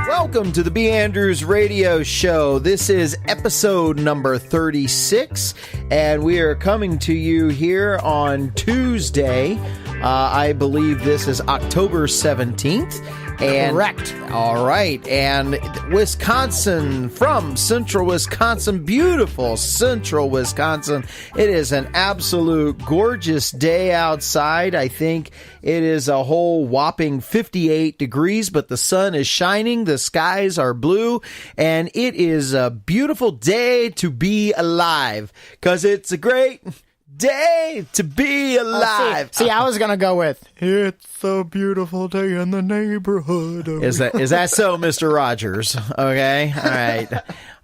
Welcome to the B. Andrews Radio Show. This is episode number 36, and we are coming to you here on Tuesday. I believe this is October 17th. And, correct. All right. And Wisconsin, from central Wisconsin, beautiful central Wisconsin. It is an absolute gorgeous day outside. I think it is a whole whopping 58 degrees, but the sun is shining. The skies are blue, and it is a beautiful day to be alive because it's a great day to be alive. See, I was gonna go with "It's a beautiful day in the neighborhood." Is that so, Mr. Rogers? Okay, all right.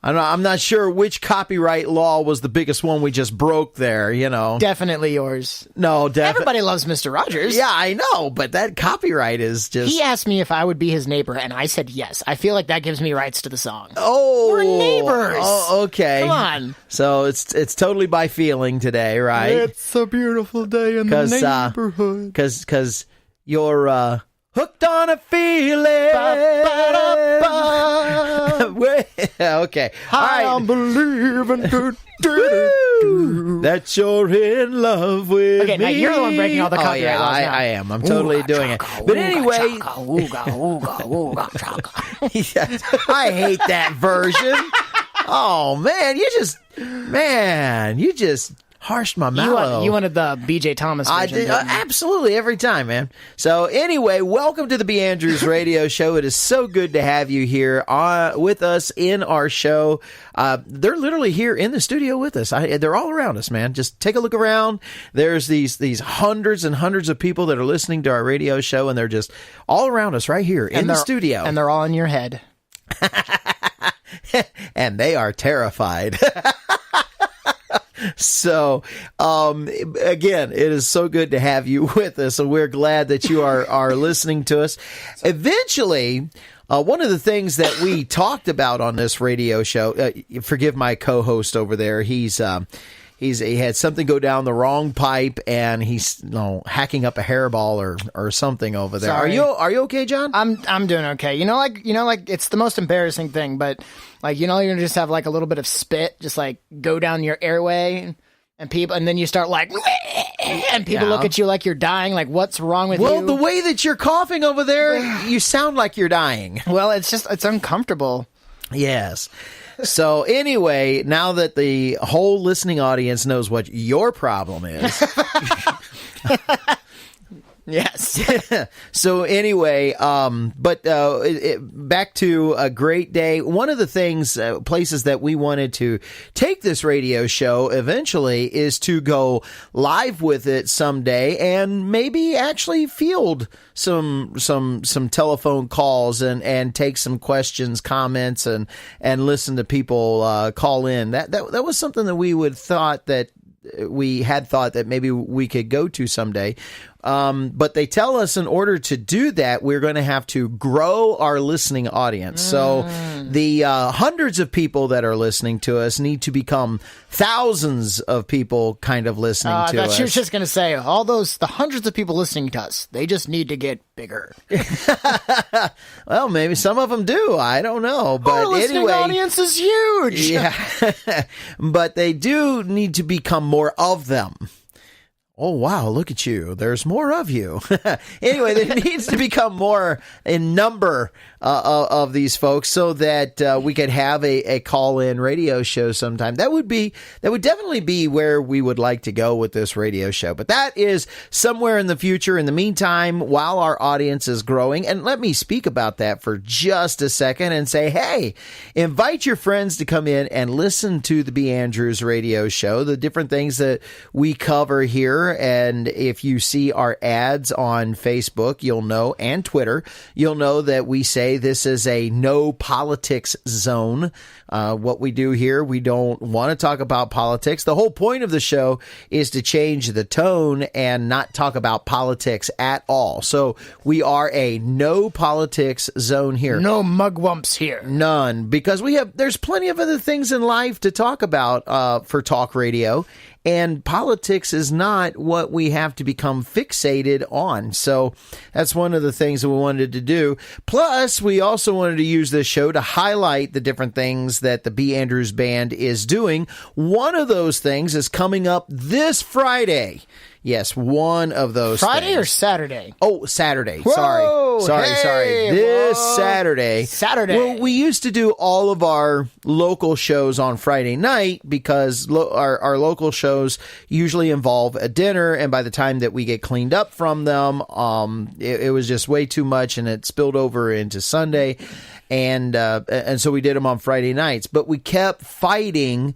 I'm not sure which copyright law was the biggest one we just broke there. You know, Definitely yours. no, Everybody loves Mr. Rogers. Yeah, I know, but that copyright is just. He asked me if I would be his neighbor, and I said yes. I feel like that gives me rights to the song. Oh, We're neighbors. Oh, okay. Come on. So it's totally by feeling today, right? It's a beautiful day in the neighborhood. Because you're hooked on a feeling. Okay. All right. I'm believing that you're in love with me. Okay, now you're the one breaking all the copyright yeah, laws now. I am. I'm totally doing it. But anyway, yeah, I hate that version. Oh, man, you just harshed my mallow. You wanted the B.J. Thomas version. I did, absolutely, every time, man. So anyway, welcome to the B. Andrews Radio Show. It is so good to have you here with us in our show. They're literally here in the studio with us. They're all around us, man. Just take a look around. There's these hundreds and hundreds of people that are listening to our radio show, and they're just all around us right here in the studio. And they're all in your head. And they are terrified. So, again, it is so good to have you with us, and we're glad that you are listening to us. Eventually, one of the things that we talked about on this radio show, forgive my co-host over there, he had something go down the wrong pipe, and he's hacking up a hairball or something over there. Sorry. Are you okay, John? I'm doing okay. Like it's the most embarrassing thing, but you're gonna just have like a little bit of spit just like go down your airway, and then you start like, and people look at you like you're dying. Like, what's wrong with you? Well, the way that you're coughing over there, you sound like you're dying. Well, it's uncomfortable. Yes. So anyway, now that the whole listening audience knows what your problem is. Yes. So anyway, back to a great day. One of the things, places that we wanted to take this radio show eventually is to go live with it someday and maybe actually field some telephone calls and take some questions, comments, and listen to people call in. That was something that we had thought that maybe we could go to someday. But they tell us in order to do that, we're going to have to grow our listening audience. So the hundreds of people that are listening to us need to become thousands of people kind of listening to us. I thought you were just going to say, the hundreds of people listening to us, they just need to get bigger. Well, maybe some of them do. I don't know. But our listening audience is huge. Yeah. But they do need to become more of them. Oh, wow, look at you. There's more of you. Anyway, there needs to become more in number of these folks so that we could have a call-in radio show sometime. That would definitely be where we would like to go with this radio show. But that is somewhere in the future. In the meantime, while our audience is growing, and let me speak about that for just a second and say, hey, invite your friends to come in and listen to the B. Andrews Radio Show, the different things that we cover here. And if you see our ads on Facebook, you'll know, and Twitter, you'll know that we say this is a no politics zone. What we do here, we don't want to talk about politics. The whole point of the show is to change the tone and not talk about politics at all. So we are a no politics zone here. No mugwumps here. None, because there's plenty of other things in life to talk about for talk radio. and politics is not what we have to become fixated on. So that's one of the things that we wanted to do. Plus, we also wanted to use this show to highlight the different things that the B. Andrews Band is doing. One of those things is coming up this Friday. Yes, one of those Friday things. or Saturday? Oh, Saturday. Whoa, Sorry. This whoa. Saturday. Well, we used to do all of our local shows on Friday night because our local shows usually involve a dinner, and by the time that we get cleaned up from them, it was just way too much, and it spilled over into Sunday, and so we did them on Friday nights. But we kept fighting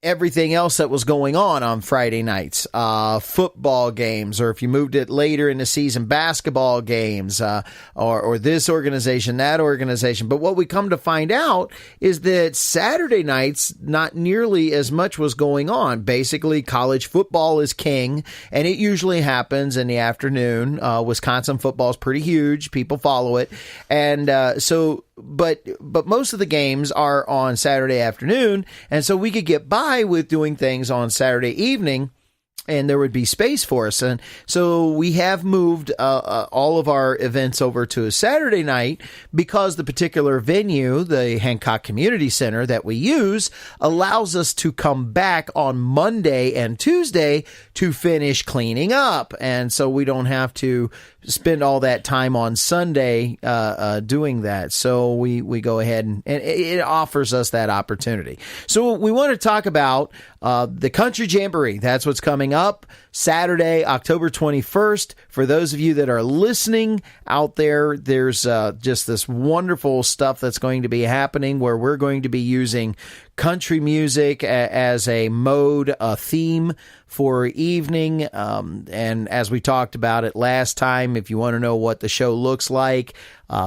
everything else that was going on Friday nights, football games, or if you moved it later in the season, basketball games, or this organization, that organization. But what we come to find out is that Saturday nights, not nearly as much was going on. Basically, college football is king, and it usually happens in the afternoon. Wisconsin football is pretty huge. People follow it. And but most of the games are on Saturday afternoon, and so we could get by with doing things on Saturday evening, and there would be space for us. And so we have moved all of our events over to a Saturday night because the particular venue, the Hancock Community Center that we use, allows us to come back on Monday and Tuesday to finish cleaning up. And so we don't have to spend all that time on Sunday doing that. So we go ahead and it offers us that opportunity. So we want to talk about the Country Jamboree. That's what's coming up Saturday, October 21st. For those of you that are listening out there, there's just this wonderful stuff that's going to be happening where we're going to be using country music as a mode, a theme for evening. And as we talked about it last time, if you want to know what the show looks like,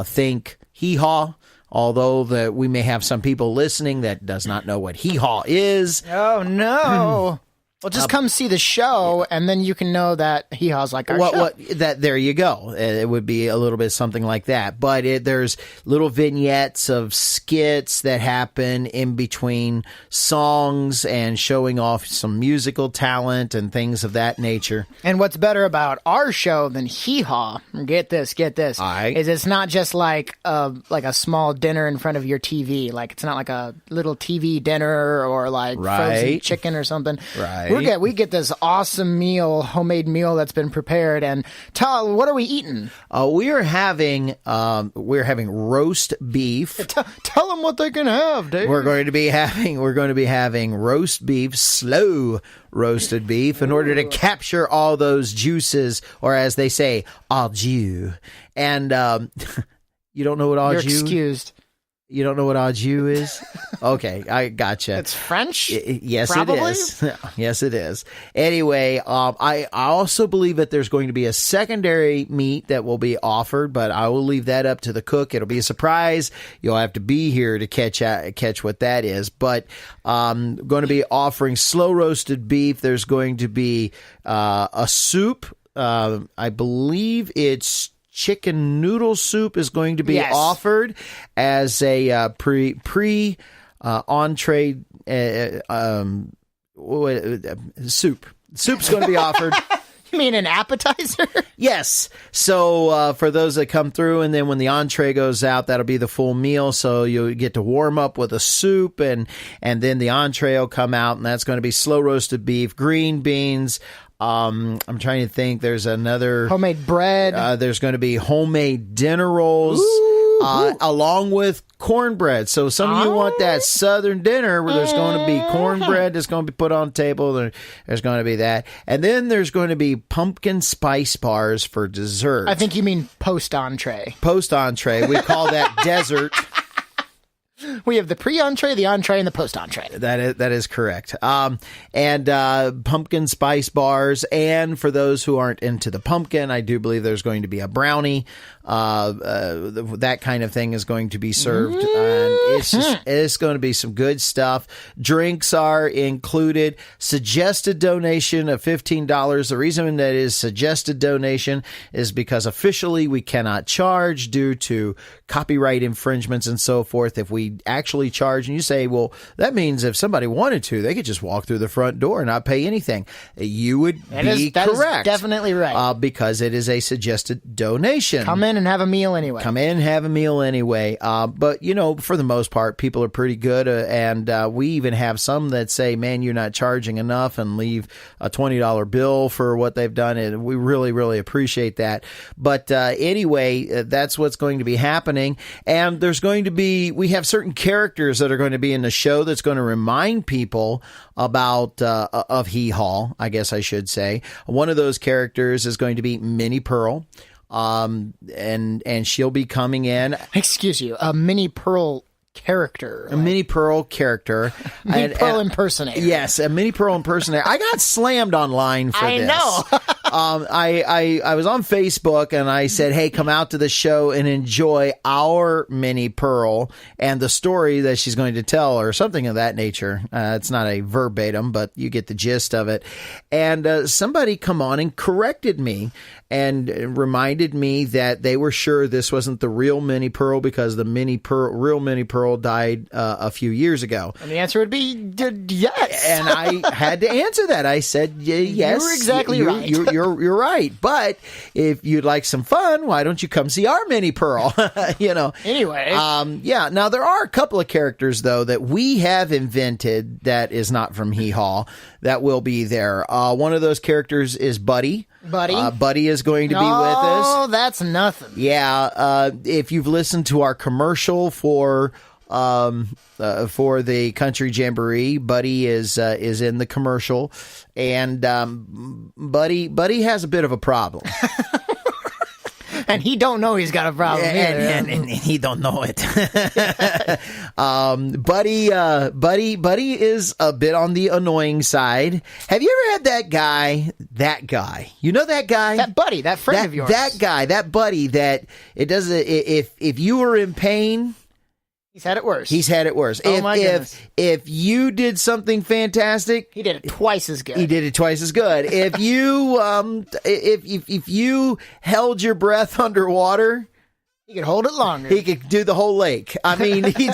think hee-haw. Although we may have some people listening that does not know what hee-haw is. Oh, no. Well, just come see the show, and then you can know that hee-haw's like our show. There you go. It would be a little bit something like that. But there's little vignettes of skits that happen in between songs and showing off some musical talent and things of that nature. And what's better about our show than hee-haw, get this, is it's not just like a small dinner in front of your TV. Like, it's not like a little TV dinner or like frozen chicken or something. Right. We get this awesome meal, homemade meal that's been prepared. And what are we eating? We are having roast beef. Tell them what they can have, Dave. We're going to be having roast beef, slow roasted beef, in order to capture all those juices, or as they say, au jus. And you don't know what au jus? You're excused. You don't know what au jus is? Okay, I gotcha. It's French? Yes, probably? It is. Yes, it is. Anyway, I also believe that there's going to be a secondary meat that will be offered, but I will leave that up to the cook. It'll be a surprise. You'll have to be here to catch what that is. But I'm going to be offering slow roasted beef. There's going to be a soup. I believe it's chicken noodle soup is going to be offered as a pre entree soup. Soup's going to be offered. You mean an appetizer? Yes. So for those that come through, and then when the entree goes out, that'll be the full meal. So you'll get to warm up with a soup, and then the entree will come out, and that's going to be slow roasted beef, green beans. I'm trying to think. There's another homemade bread. There's going to be homemade dinner rolls, along with cornbread. So some of you want that Southern dinner where there's going to be cornbread that's going to be put on the table. There's going to be that, and then there's going to be pumpkin spice bars for dessert. I think you mean post entree. Post entree. We call that dessert. We have the pre-entree, the entree, and the post-entree. That is correct. And pumpkin spice bars. And for those who aren't into the pumpkin, I do believe there's going to be a brownie. That kind of thing is going to be served. And it's going to be some good stuff. Drinks are included. Suggested donation of $15. The reason that is suggested donation is because officially we cannot charge due to copyright infringements and so forth. If we actually charge. And you say, well, that means if somebody wanted to, they could just walk through the front door and not pay anything. You would be that correct. Is definitely right. Because it is a suggested donation. Come in and have a meal anyway. Come in and have a meal anyway. But, you know, for the most part, people are pretty good. And we even have some that say, man, you're not charging enough, and leave a $20 bill for what they've done. And we really, really appreciate that. But anyway, that's what's going to be happening. And we have certain characters that are going to be in the show that's going to remind people about of Hee Haw, I guess I should say. One of those characters is going to be Minnie Pearl. And she'll be coming in. Excuse you, a Minnie Pearl character. A Minnie Pearl character. Minnie Pearl impersonator. Yes, a Minnie Pearl impersonator. I got slammed online for this. I know. I was on Facebook and I said, hey, come out to the show and enjoy our Minnie Pearl and the story that she's going to tell, or something of that nature. It's not a verbatim, but you get the gist of it. And somebody come on and corrected me and reminded me that they were sure this wasn't the real Minnie Pearl, because the real Minnie Pearl died a few years ago. And the answer would be yes. And I had to answer that. I said, yes. You're exactly right. You're right. But if you'd like some fun, why don't you come see our Minnie Pearl? You know. Anyway. Yeah. Now, there are a couple of characters, though, that we have invented that is not from Hee Haw that will be there. One of those characters is Buddy. Buddy is going to be with us. Oh, that's nothing. Yeah. If you've listened to our commercial for the Country Jamboree, Buddy is in the commercial, and Buddy has a bit of a problem. And he don't know he's got a problem either. And he don't know it. Buddy is a bit on the annoying side. Have you ever had that guy? You know that guy? That buddy, that friend of yours. That guy, that buddy that it doesn't. If you were in pain, he's had it worse. Oh, my goodness. If you did something fantastic, he did it twice as good. If you if you held your breath underwater, he could hold it longer. He could do the whole lake. I mean, he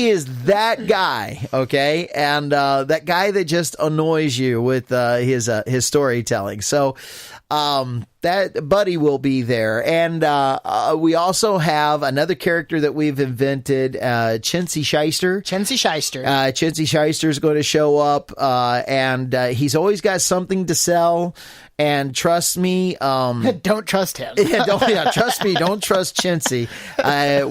is that guy, okay? And that guy that just annoys you with his storytelling. So that Buddy will be there. And we also have another character that we've invented, Chintzy Shyster. Chintzy Shyster is going to show up, and he's always got something to sell. And trust me, don't trust him. Trust me, don't trust Chintzy.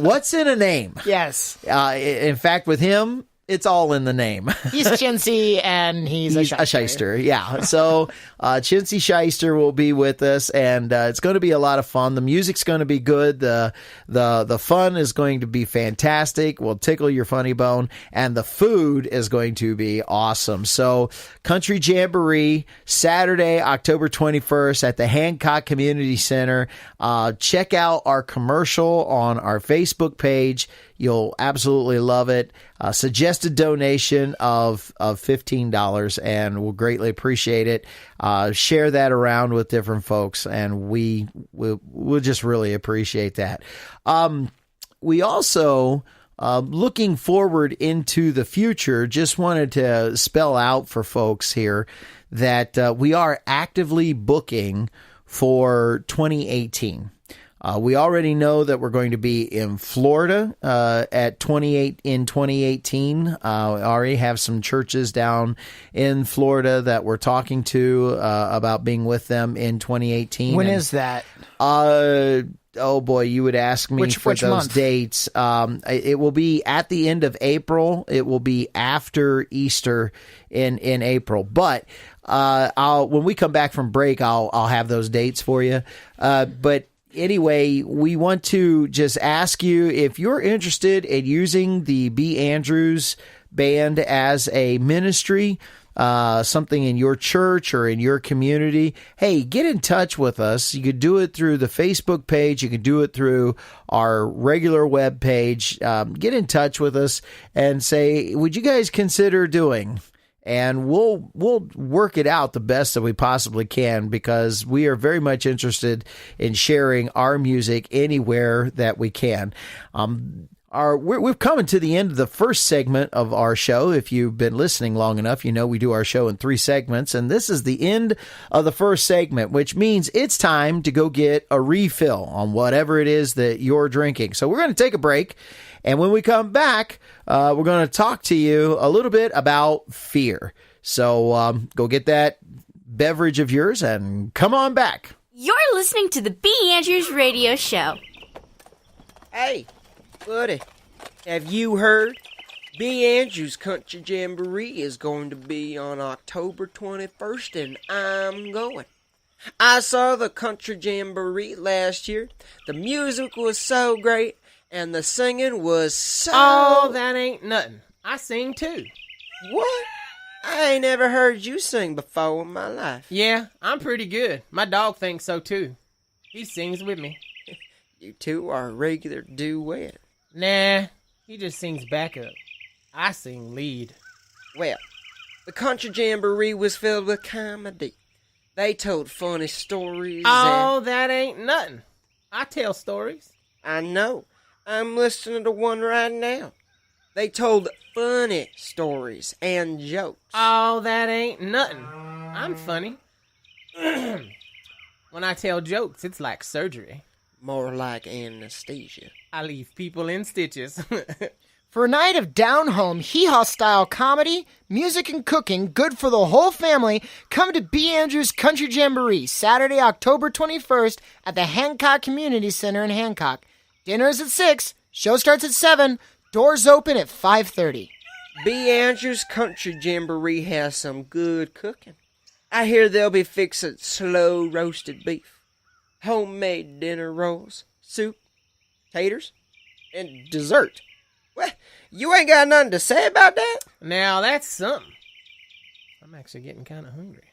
What's in a name? Yes. In fact, with him, it's all in the name. He's Chintzy and he's a shyster. Yeah. So Chintzy Shyster will be with us, and it's going to be a lot of fun. The music's going to be good. The fun is going to be fantastic. We'll tickle your funny bone, and the food is going to be awesome. So Country Jamboree, Saturday, October 21st at the Hancock Community Center. Check out our commercial on our Facebook page. You'll absolutely love it. Suggested donation of $15, and we'll greatly appreciate it. Share that around with different folks, and we'll just really appreciate that. We also, looking forward into the future, just wanted to spell out for folks here that we are actively booking for 2018. We already know that we're going to be in Florida in 2018. We already have some churches down in Florida that we're talking to about being with them in 2018. When is that? Oh boy, you would ask me for which those month? Dates. It will be at the end of April. It will be after Easter in April. But when we come back from break, I'll have those dates for you. But anyway, we want to just ask you if you're interested in using the B. Andrews Band as a ministry, something in your church or in your community. Hey, get in touch with us. You could do it through the Facebook page. You could do it through our regular web page. Get in touch with us and say, would you guys consider doing? And we'll work it out the best that we possibly can, because we are very much interested in sharing our music anywhere that we can. we're coming to the end of the first segment of our show. If you've been listening long enough, you know we do our show in 3 segments, and this is the end of the first segment, which means it's time to go get a refill on whatever it is that you're drinking. So we're going to take a break, and when we come back, we're going to talk to you a little bit about fear. So go get that beverage of yours and come on back. You're listening to the B. Andrews Radio Show. Hey, buddy, have you heard? B. Andrews Country Jamboree is going to be on October 21st, and I'm going. I saw the Country Jamboree last year. The music was so great, and the singing was so... Oh, that ain't nothing. I sing too. What? I ain't never heard you sing before in my life. Yeah, I'm pretty good. My dog thinks so too. He sings with me. You two are a regular duet. Nah, he just sings backup. I sing lead. Well, the Country Jamboree was filled with comedy. They told funny stories. Oh, that ain't nothing. I tell stories. I know. I'm listening to one right now. They told funny stories and jokes. Oh, that ain't nothing. I'm funny. When I tell jokes, it's like surgery. More like anesthesia. I leave people in stitches. For a night of down-home, hee-haw style comedy, music, and cooking, good for the whole family, come to B. Andrews Country Jamboree, Saturday, October 21st at the Hancock Community Center in Hancock. Dinner is at 6, show starts at 7, doors open at 5:30. B. Andrews Country Jamboree has some good cooking. I hear they'll be fixing slow roasted beef, homemade dinner rolls, soup, taters, and dessert. Well, you ain't got nothing to say about that? Now, that's something. I'm actually getting kind of hungry.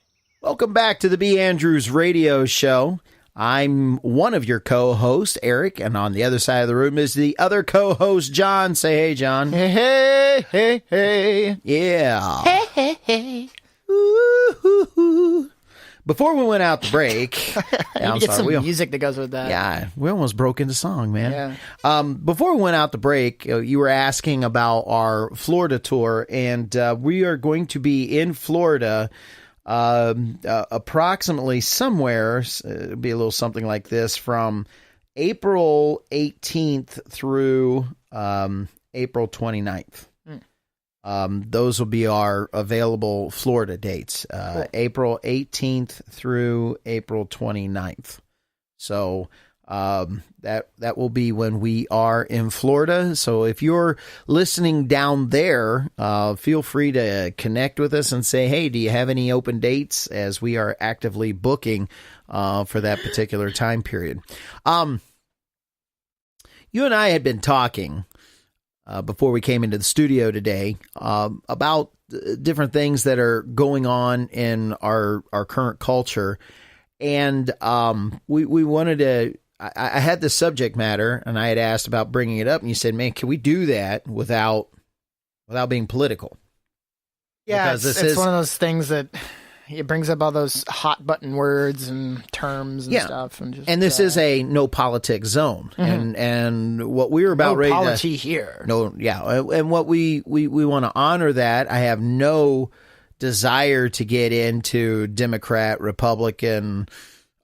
Welcome back to the B. Andrews Radio Show. I'm one of your co-hosts, Eric, and on the other side of the room is the other co-host, John. Say hey, John. Hey, hey, hey, hey. Yeah. Hey, hey, hey. Ooh. Before we went out to break, I need to get some music that goes with that. Yeah, we almost broke into song, man. Yeah. Before we went out to break, you were asking about our Florida tour, and we are going to be in Florida approximately somewhere, it'll be a little something like this, from April 18th through April 29th. Those will be our available Florida dates, Cool. April 18th through April 29th. So that will be when we are in Florida. So if you're listening down there, feel free to connect with us and say, hey, do you have any open dates, as we are actively booking for that particular time period. You and I had been talking before we came into the studio today about different things that are going on in our current culture. And we wanted to, I had the subject matter, and I had asked about bringing it up, and you said, man, can we do that without being political? Yeah, Because it's one of those things that it brings up all those hot button words and terms and stuff. And this is a no politics zone. Mm-hmm. And what we were about no ready polity to... here. No, yeah. And what we want to honor that. I have no desire to get into Democrat, Republican,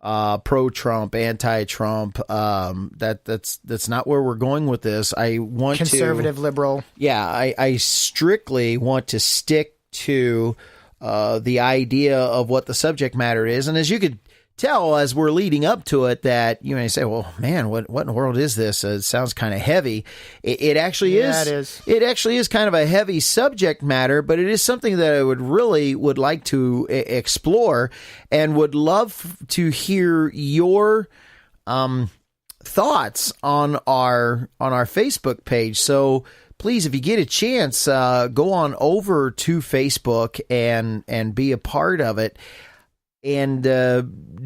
pro-Trump, anti-Trump. That's not where we're going with this. I want conservative, liberal. Yeah, I strictly want to stick to the idea of what the subject matter is. And as you could tell as we're leading up to it, that you may say, well, man, what in the world is this? It sounds kind of heavy. It actually is. It is. It actually is kind of a heavy subject matter, but it is something that I would like to explore, and would love to hear your thoughts on our Facebook page. So please, if you get a chance, go on over to Facebook and be a part of it, and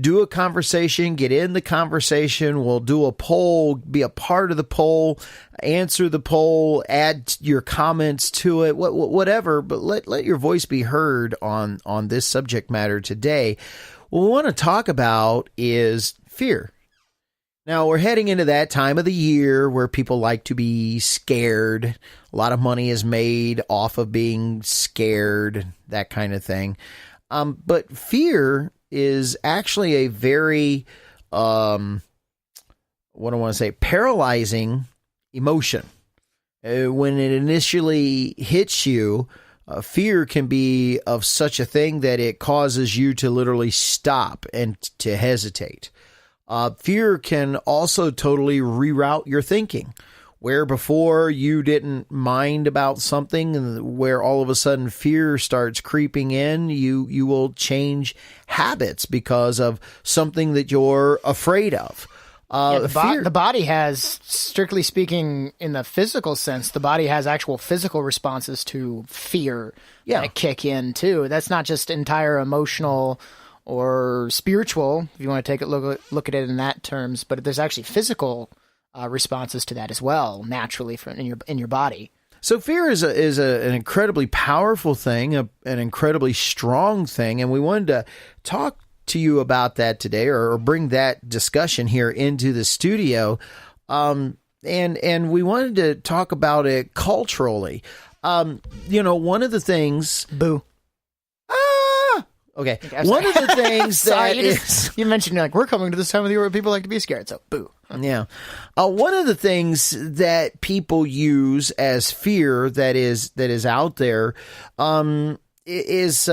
do a conversation, get in the conversation. We'll do a poll, be a part of the poll, answer the poll, add your comments to it, whatever, but let your voice be heard on this subject matter today. What we want to talk about is fear. Now we're heading into that time of the year where people like to be scared. A lot of money is made off of being scared, that kind of thing. But fear is actually a very, what do I want to say, paralyzing emotion. When it initially hits you, fear can be of such a thing that it causes you to literally stop and to hesitate. Fear can also totally reroute your thinking. Where before you didn't mind about something, and where all of a sudden fear starts creeping in, you will change habits because of something that you're afraid of. The body has, strictly speaking, in the physical sense, the body has actual physical responses to fear that kick in too. That's not just entire emotional or spiritual, if you want to take a look at it in that terms, but there's actually physical responses to that as well, naturally in your body. So fear is an incredibly powerful thing, an incredibly strong thing, and we wanted to talk to you about that today, or bring that discussion here into the studio, and we wanted to talk about it culturally. One of the things. Boo. Okay. One of the things that you mentioned, like, we're coming to this time of the year where people like to be scared, so boo. Yeah. One of the things that people use as fear that is out there is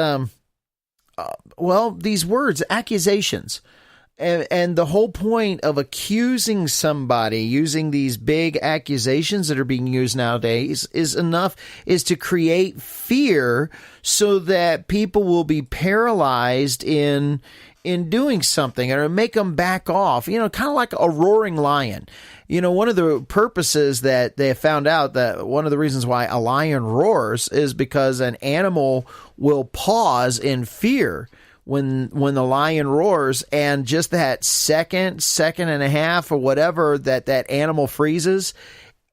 these words, accusations. And the whole point of accusing somebody, using these big accusations that are being used nowadays, is to create fear so that people will be paralyzed in doing something, or make them back off, kind of like a roaring lion. One of the purposes that they have found out, that one of the reasons why a lion roars is because an animal will pause in fear when the lion roars, and just that second and a half, or whatever that animal freezes,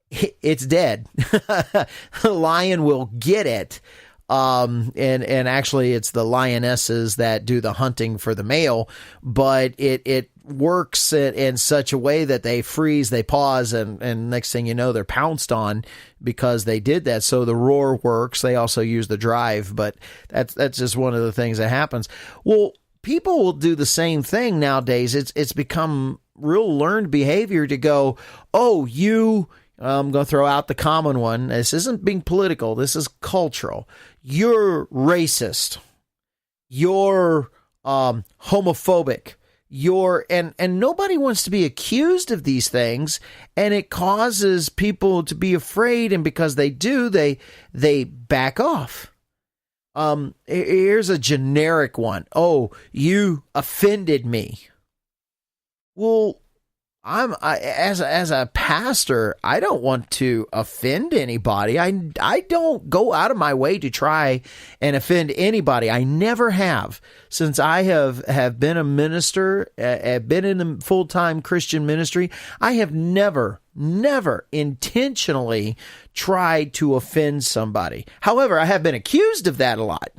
it's dead. The lion will get it. And actually it's the lionesses that do the hunting for the male, but it works in such a way that they freeze, they pause, and next thing you know, they're pounced on because they did that. So the roar works. They also use the drive, but that's just one of the things that happens. Well, people will do the same thing nowadays. It's become real learned behavior to go, oh, I'm going to throw out the common one. This isn't being political. This is cultural. You're racist. You're homophobic. And nobody wants to be accused of these things, and it causes people to be afraid, and because they do, they back off. Here's a generic one. Oh, you offended me. Well, as a pastor, I don't want to offend anybody. I don't go out of my way to try and offend anybody. I never have. Since I have been a minister, been in a full-time Christian ministry, I have never intentionally tried to offend somebody. However, I have been accused of that a lot.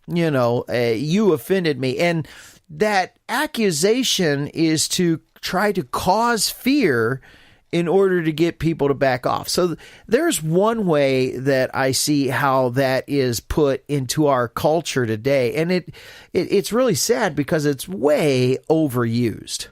You offended me. And that accusation is to try to cause fear in order to get people to back off. So there's one way that I see how that is put into our culture today. And it's really sad because it's way overused.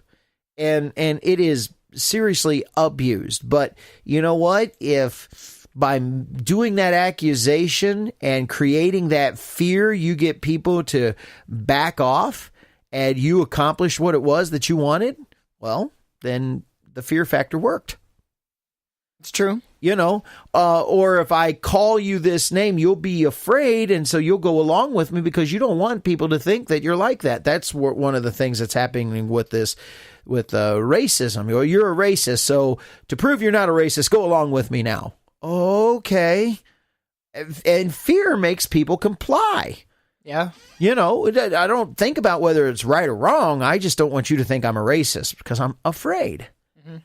And it is seriously abused. But you know what? If by doing that accusation and creating that fear, you get people to back off and you accomplish what it was that you wanted, well, then the fear factor worked. It's true. Or if I call you this name, you'll be afraid, and so you'll go along with me because you don't want people to think that you're like that. That's one of the things that's happening with this, with racism. You're a racist, so to prove you're not a racist, go along with me now. Okay. And fear makes people comply. Yeah. I don't think about whether it's right or wrong. I just don't want you to think I'm a racist because I'm afraid. Mm-hmm.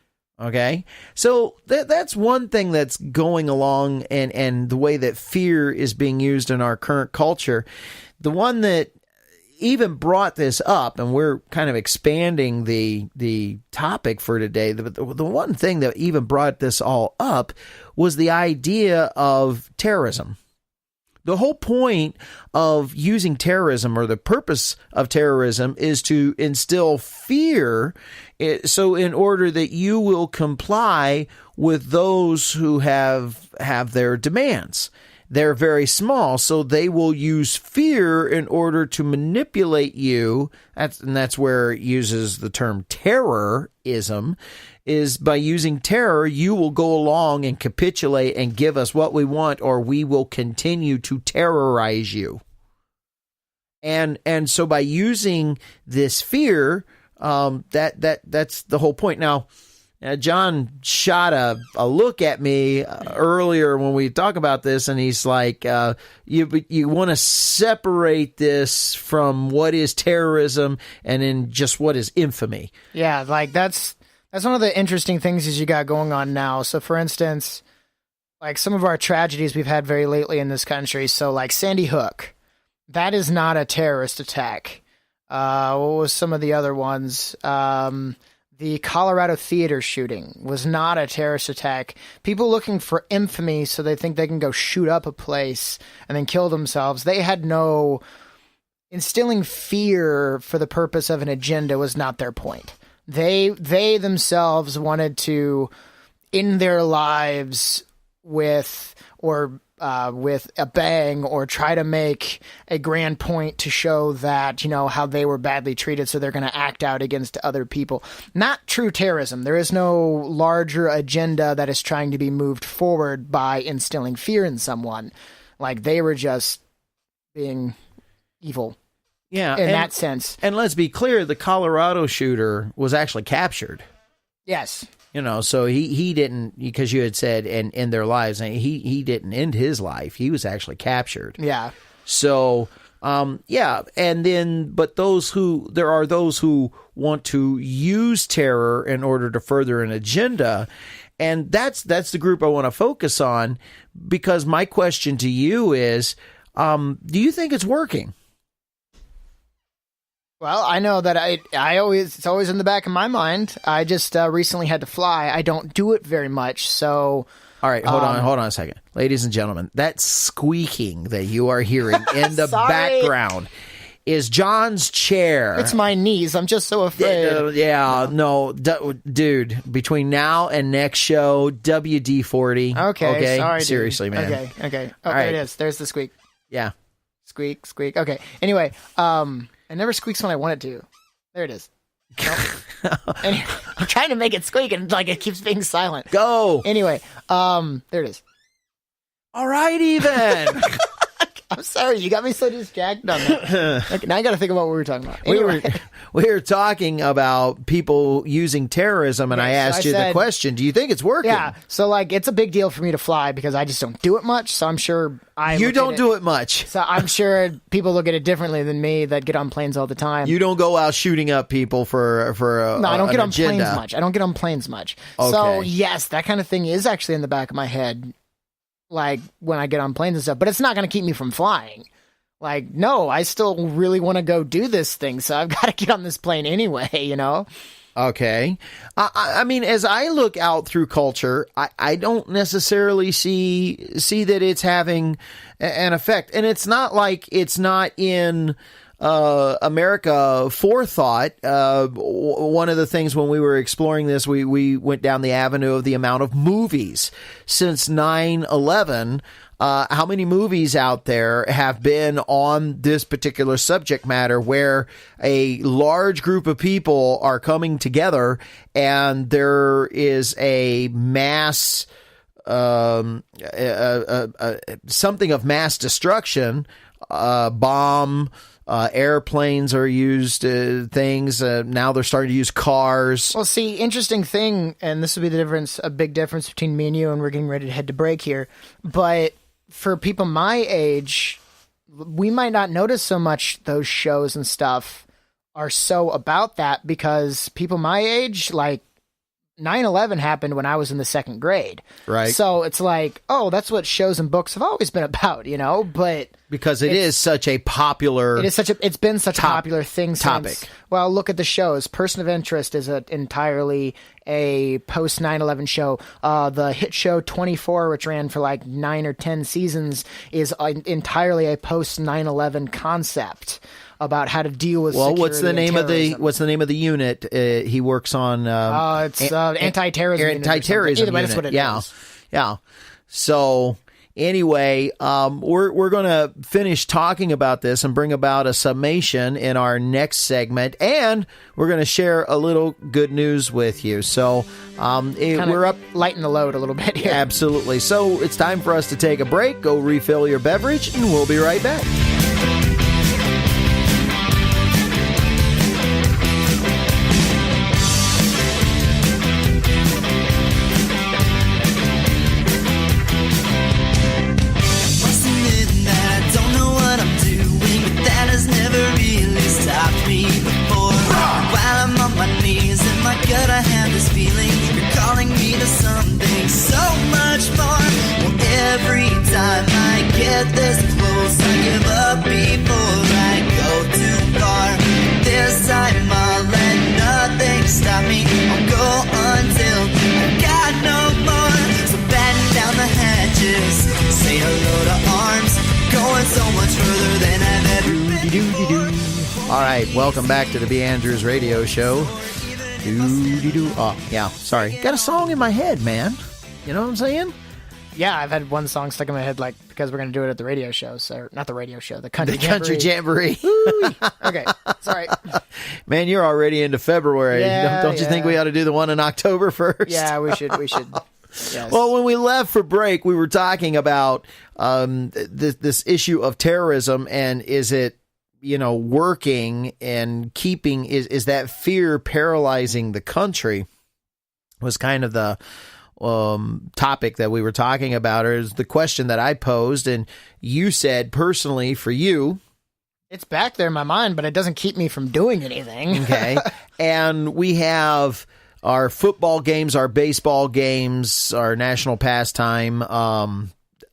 Okay. So that's one thing that's going along, and the way that fear is being used in our current culture. The one that even brought this up, and we're kind of expanding the topic for today. The one thing that even brought this all up was the idea of terrorism. The whole point of using terrorism, or the purpose of terrorism, is to instill fear, so in order that you will comply with those who have their demands. They're very small, so they will use fear in order to manipulate you. That's where it uses the term terrorism. Is by using terror, you will go along and capitulate and give us what we want, or we will continue to terrorize you. And so by using this fear, that's the whole point. Now, John shot a look at me earlier when we talk about this, and he's like, you want to separate this from what is terrorism and then just what is infamy. Yeah, like that's one of the interesting things is you got going on now. So, for instance, like some of our tragedies we've had very lately in this country. So, like Sandy Hook, that is not a terrorist attack. What was some of the other ones? The Colorado theater shooting was not a terrorist attack. People looking for infamy so they think they can go shoot up a place and then kill themselves. They had no... Instilling fear for the purpose of an agenda was not their point. They themselves wanted to end their lives with a bang, or try to make a grand point to show that, how they were badly treated, so they're going to act out against other people. Not true terrorism. There is no larger agenda that is trying to be moved forward by instilling fear in someone. Like, they were just being evil. Yeah, in that sense. And let's be clear, the Colorado shooter was actually captured. Yes. So he didn't, because you had said and end their lives, and he didn't end his life. He was actually captured. Yeah. So, and then, but there are those who want to use terror in order to further an agenda, and that's the group I want to focus on, because my question to you is, do you think it's working? Well, I know that it's always in the back of my mind. I just recently had to fly. I don't do it very much, so... All right, hold on a second. Ladies and gentlemen, that squeaking that you are hearing in the background is John's chair. It's my knees. I'm just so afraid. Dude, between now and next show, WD-40. Okay, sorry, dude. Seriously, man. Okay. Oh, all there right. it is. There's the squeak. Yeah. Squeak. Okay, anyway, it never squeaks when I want it to. There it is. Nope. Anyway, I'm trying to make it squeak, and it keeps being silent. Go. Anyway, there it is. All right, even. I'm sorry, you got me so distracted on that. Okay, now I got to think about what we were talking about. Anyway. We were talking about people using terrorism, and I asked you the question: do you think it's working? Yeah. So it's a big deal for me to fly because I just don't do it much. So I'm sure you don't do it much. So I'm sure people look at it differently than me that get on planes all the time. You don't go out shooting up people for no, I don't get on agenda. planes much. I don't get on planes much. Okay. So yes, that kind of thing is actually in the back of my head. Like when I get on planes and stuff, but it's not going to keep me from flying. No, I still really want to go do this thing, so I've got to get on this plane anyway, Okay. I mean, as I look out through culture, I don't necessarily see that it's having an effect. And it's not like it's not in America forethought. One of the things when we were exploring this, we went down the avenue of the amount of movies since 9/11. How many movies out there have been on this particular subject matter where a large group of people are coming together and there is a mass, something of mass destruction, bomb, airplanes are used, things. Now they're starting to use cars. Well, see, interesting thing, and this will be a big difference between me and you, and we're getting ready to head to break here, but for people my age, we might not notice so much those shows and stuff are so about that because people my age, 9/11 happened when I was in the second grade. Right. So it's like, oh, that's what shows and books have always been about, but Because it is such a popular it's been such a popular thing topic. since. Well, look at the shows. Person of Interest is entirely a post 9/11 show. The hit show 24, which ran for like 9 or 10 seasons, is entirely a post 9/11 concept about how to deal with. Well, what's the name of the unit he works on? It's anti-terrorism. Anti-terrorism Either way, unit. that's what it is. Yeah. So anyway, we're going to finish talking about this and bring about a summation in our next segment, and we're going to share a little good news with you. So we're up. Lighten the load a little bit here. Absolutely. So it's time for us to take a break. Go refill your beverage, and we'll be right back. Gut, I have this feeling you're calling me to something so much more. Well, every time I get this close, I give up before I go too far. This time I'll let nothing stop me. I'll go until I've got no more. So batten down the hatches, say hello to arms, going so much further than I've ever been. All right, welcome back to the B. Andrews Radio Show. Oh, yeah, sorry. Got a song in my head, man. You know what I'm saying? Yeah, I've had one song stuck in my head, like, because we're going to do it at the radio show. So, not the radio show, the country Jamboree. Okay, sorry. Man, you're already into February. Yeah, don't you think we ought to do the one in October first? Yeah, we should. Yes. Well, when we left for break, we were talking about this issue of terrorism, and is it working and keeping, is that fear paralyzing the country, was kind of the topic that we were talking about, or is the question that I posed, and you said personally for you, it's back there in my mind, but it doesn't keep me from doing anything. Okay. And we have our football games, our baseball games, our national pastime,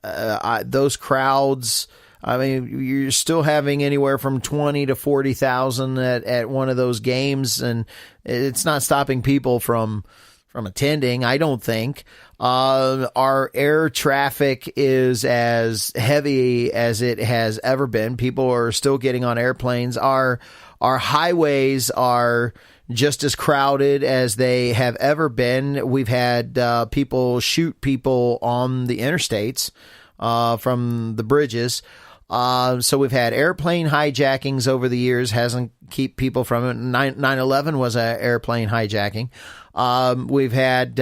those crowds. I mean, you're still having anywhere from 20 to 40,000 at one of those games, and it's not stopping people from attending, I don't think. Our air traffic is as heavy as it has ever been. People are still getting on airplanes. Our highways are just as crowded as they have ever been. We've had people shoot people on the interstates from the bridges. So we've had airplane hijackings over the years, hasn't keep people from it. 9/11 was an airplane hijacking. We've had,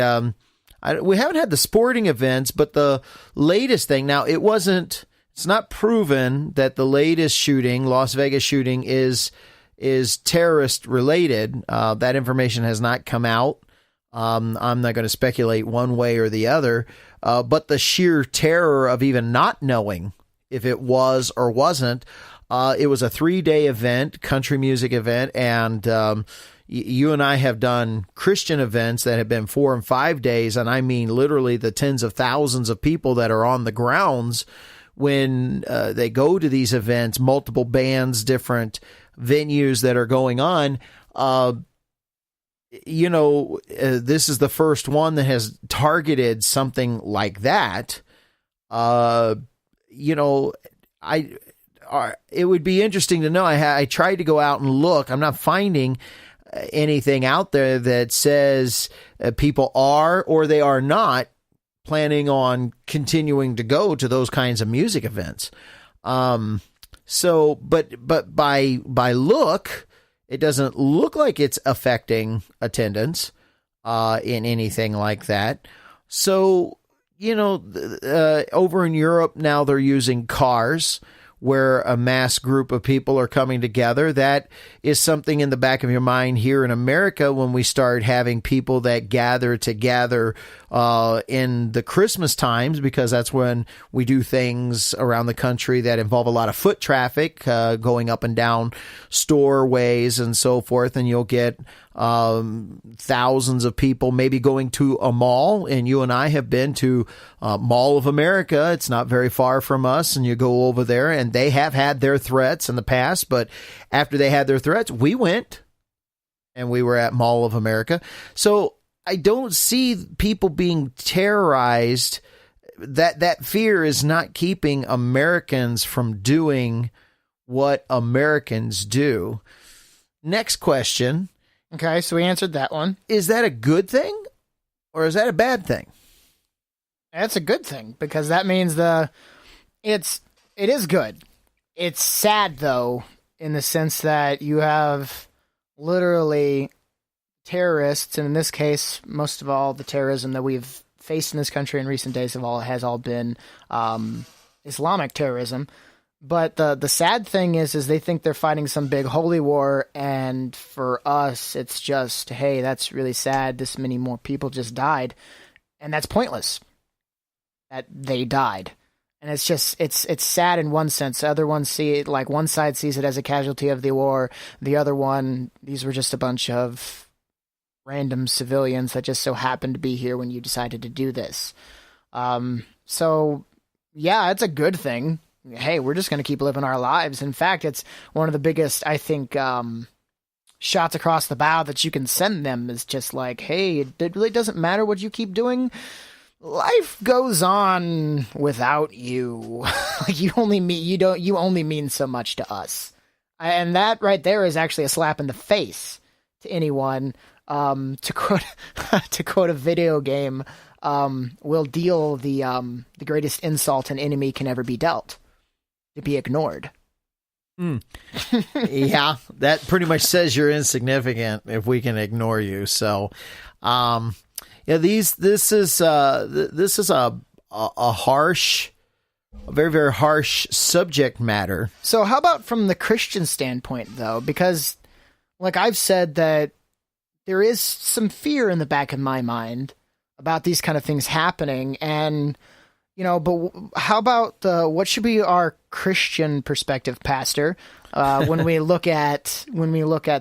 we haven't had the sporting events, but the latest thing, now it's not proven that the latest shooting, Las Vegas shooting, is terrorist related. That information has not come out. I'm not going to speculate one way or the other, but the sheer terror of even not knowing if it was or wasn't. It was a 3-day event, country music event, and you and I have done Christian events that have been 4 and 5 days, and I mean literally the tens of thousands of people that are on the grounds when they go to these events, multiple bands, different venues that are going on. This is the first one that has targeted something like that. It would be interesting to know. I tried to go out and look. I'm not finding anything out there that says people are or they are not planning on continuing to go to those kinds of music events. But by look, it doesn't look like it's affecting attendance in anything like that. So, over in Europe now they're using cars where a mass group of people are coming together. That is something in the back of your mind here in America when we start having people that gather together in the Christmas times, because that's when we do things around the country that involve a lot of foot traffic going up and down storeways and so forth. And you'll get thousands of people maybe going to a mall, and you and I have been to Mall of America. It's not very far from us, and you go over there, and they have had their threats in the past, but after they had their threats, we went, and we were at Mall of America. So I don't see people being terrorized. That fear is not keeping Americans from doing what Americans do. Next question. Okay, so we answered that one. Is that a good thing or is that a bad thing? That's a good thing because that means it is good. It's sad though, in the sense that you have literally terrorists, and in this case, most of all, the terrorism that we've faced in this country in recent days has all been Islamic terrorism. But the sad thing is they think they're fighting some big holy war, and for us, it's just, hey, that's really sad. This many more people just died, and that's pointless. That they died, and it's just it's sad in one sense. The other one see it like one side sees it as a casualty of the war. The other one, these were just a bunch of random civilians that just so happened to be here when you decided to do this. So yeah, it's a good thing. Hey, we're just going to keep living our lives. In fact, it's one of the biggest, I think, shots across the bow that you can send them is just like, hey, it really doesn't matter what you keep doing. Life goes on without you. you only mean so much to us. And that right there is actually a slap in the face to anyone. To quote a video game, will deal the greatest insult an enemy can ever be dealt. To be ignored. Yeah, that pretty much says you're insignificant if we can ignore you. So, yeah, this is a harsh, a very, very harsh subject matter. So how about from the Christian standpoint, though? Because, like I've said, that there is some fear in the back of my mind about these kind of things happening, and but how about what should be our Christian perspective, Pastor, when we look at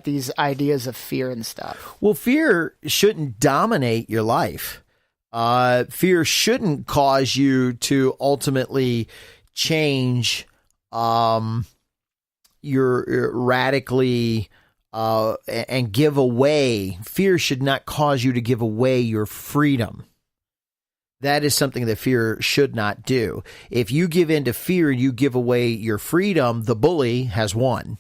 these ideas of fear and stuff? Well, fear shouldn't dominate your life. Fear shouldn't cause you to ultimately change your radically and give away. Fear should not cause you to give away your freedom. That is something that fear should not do. If you give in to fear, you give away your freedom, the bully has won.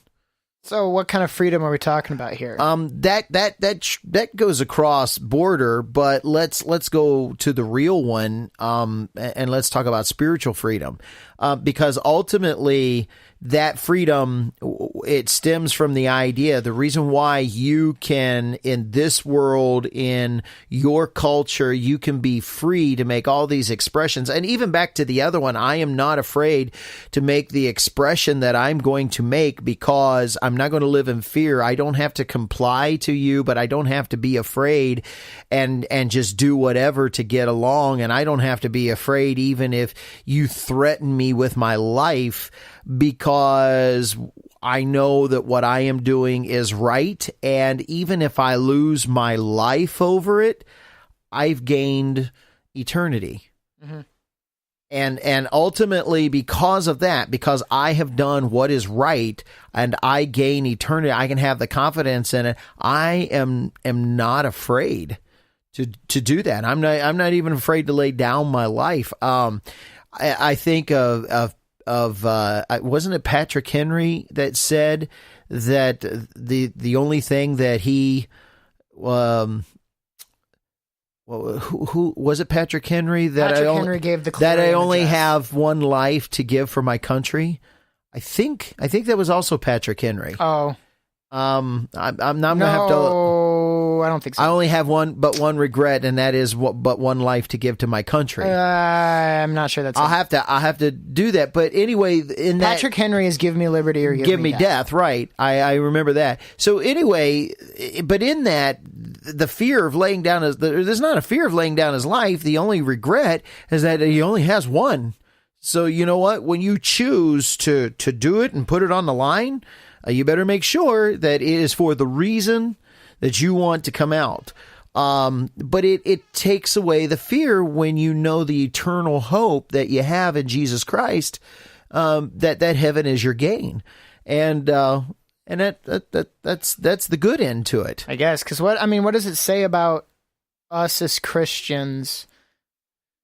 So what kind of freedom are we talking about here? That goes across border, but let's go to the real one, and let's talk about spiritual freedom, because ultimately that freedom, it stems from the idea, the reason why you can, in this world, in your culture, you can be free to make all these expressions. And even back to the other one, I am not afraid to make the expression that I'm going to make because I'm not going to live in fear. I don't have to comply to you, but I don't have to be afraid and just do whatever to get along. And I don't have to be afraid even if you threaten me with my life, because I know that what I am doing is right. And even if I lose my life over it, I've gained eternity. Mm-hmm. And ultimately, because of that, because I have done what is right and I gain eternity, I can have the confidence in it. I am not afraid to do that. I'm not even afraid to lay down my life. I think of wasn't it Patrick Henry that said that the only thing that he who was it? Patrick Henry Henry gave the that I only have one life to give for my country. I think that was also Patrick Henry. Oh, I'm not gonna have to. No, I don't think so. I only have one regret, and that is but one life to give to my country. I'm not sure that's. I'll have to do that. But anyway, Patrick Henry is "Give me liberty or give me death." Right. I remember that. So anyway, but in that, the fear of laying down there's not a fear of laying down his life. The only regret is that he only has one. So you know what? When you choose to do it and put it on the line, you better make sure that it is for the reason that you want to come out. But it takes away the fear when you know the eternal hope that you have in Jesus Christ, that heaven is your gain. And that's the good end to it. I guess, because what does it say about us as Christians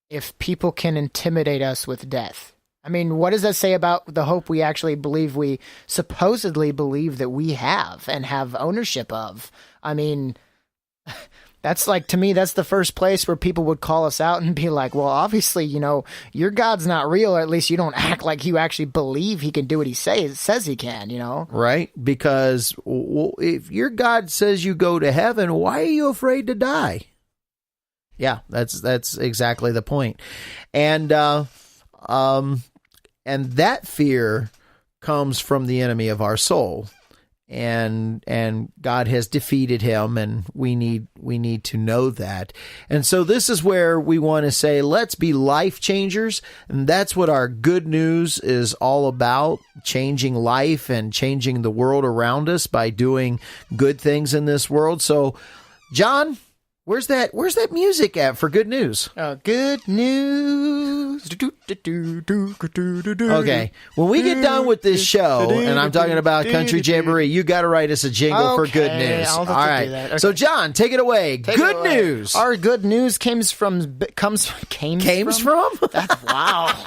if people can intimidate us with death? I mean, what does that say about the hope we actually believe, we supposedly believe that we have and have ownership of? I mean, that's like, to me, that's the first place where people would call us out and be like, well, obviously, your God's not real, or at least you don't act like you actually believe he can do what he says he can, Right? Because if your God says you go to heaven, why are you afraid to die? Yeah, that's exactly the point. And that fear comes from the enemy of our soul. And God has defeated him, and we need to know that. And so this is where we want to say, let's be life changers. And that's what our good news is all about, changing life and changing the world around us by doing good things in this world. So, John, where's that music at for good news? Good news. Okay, when we get done with this show, and I'm talking about Country Jamboree, you got to write us a jingle for good news. I'll have All to right. do that. Okay. So, John, take it away. Good news. Our good news comes from. Wow.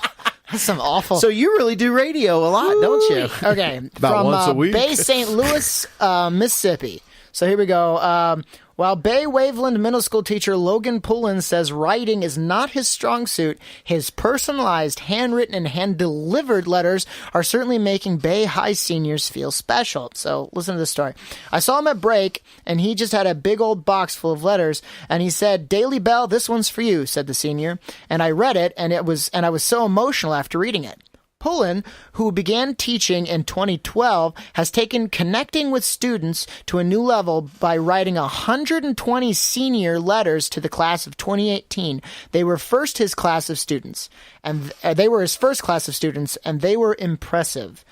That's some awful. So you really do radio a lot, don't you? Okay. About from once a week. Bay St. Louis, Mississippi. So here we go. While Bay Waveland Middle School teacher Logan Pullen says writing is not his strong suit, his personalized, handwritten, and hand-delivered letters are certainly making Bay High seniors feel special. So listen to this story. I saw him at break, and he just had a big old box full of letters, and he said, "Daily Bell, this one's for you," said the senior. And I read it, and I was so emotional after reading it. Pullen, who began teaching in 2012, has taken connecting with students to a new level by writing 120 senior letters to the class of 2018. They were his first class of students, and they were impressive.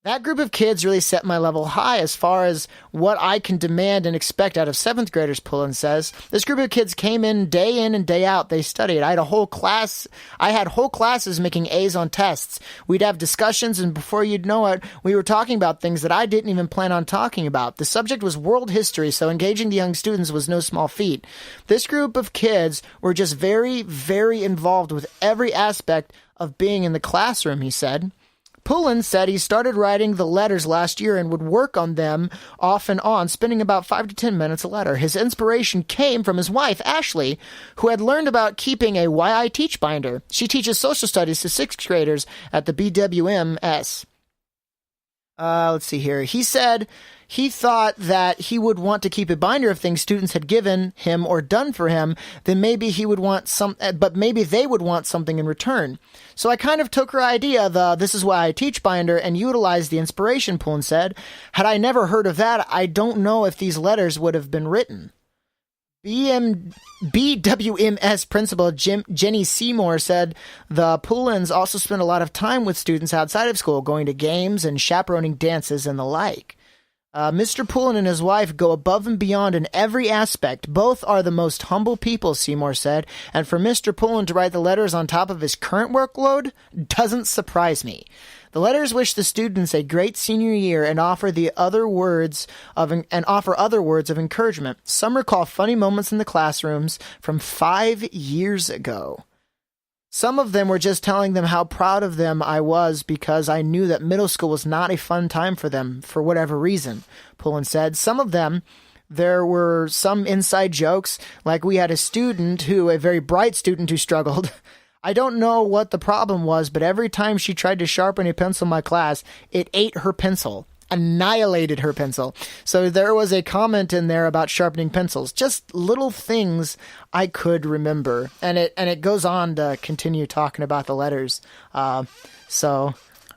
That group of kids really set my level high as far as what I can demand and expect out of 7th graders, Pullen says. This group of kids came in and day out. They studied. I had whole classes making A's on tests. We'd have discussions, and before you'd know it, we were talking about things that I didn't even plan on talking about. The subject was world history, so engaging the young students was no small feat. This group of kids were just very, very involved with every aspect of being in the classroom, he said. Pullen said he started writing the letters last year and would work on them off and on, spending about 5 to 10 minutes a letter. His inspiration came from his wife, Ashley, who had learned about keeping a Why I Teach binder. She teaches social studies to 6th graders at the BWMS. Let's see here. He said he thought that he would want to keep a binder of things students had given him or done for him. Then maybe he would want but maybe they would want something in return. So I kind of took her idea, the This Is Why I Teach binder, and utilized the inspiration, Pullen said. Had I never heard of that, I don't know if these letters would have been written. BWMS principal Jenny Seymour said the Pullens also spend a lot of time with students outside of school, going to games and chaperoning dances and the like. Mr. Pullen and his wife go above and beyond in every aspect. Both are the most humble people, Seymour said, and for Mr. Pullen to write the letters on top of his current workload doesn't surprise me. The letters wish the students a great senior year and offer other words of encouragement. Some recall funny moments in the classrooms from 5 years ago. Some of them were just telling them how proud of them I was because I knew that middle school was not a fun time for them for whatever reason, Pullen said. Some of them, there were some inside jokes, like we had a very bright student who struggled. I don't know what the problem was, but every time she tried to sharpen a pencil in my class, it ate her pencil. Annihilated her pencil. So there was a comment in there about sharpening pencils. Just little things I could remember. And it goes on to continue talking about the letters. All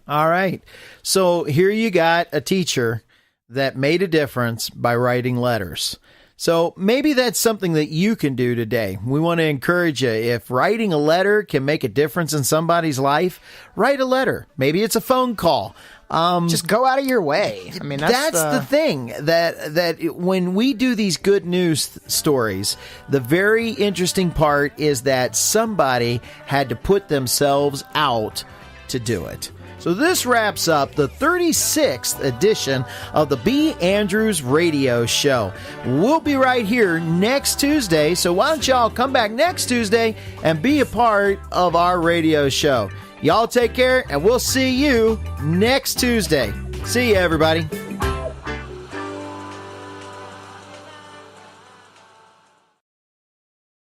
right. So here you got a teacher that made a difference by writing letters. So maybe that's something that you can do today. We want to encourage you. If writing a letter can make a difference in somebody's life, write a letter. Maybe it's a phone call. Just go out of your way. I mean, that's the thing that when we do these good news stories, the very interesting part is that somebody had to put themselves out to do it. So this wraps up the 36th edition of the B. Andrews Radio Show. We'll be right here next Tuesday, so why don't y'all come back next Tuesday and be a part of our radio show. Y'all take care, and we'll see you next Tuesday. See you, everybody.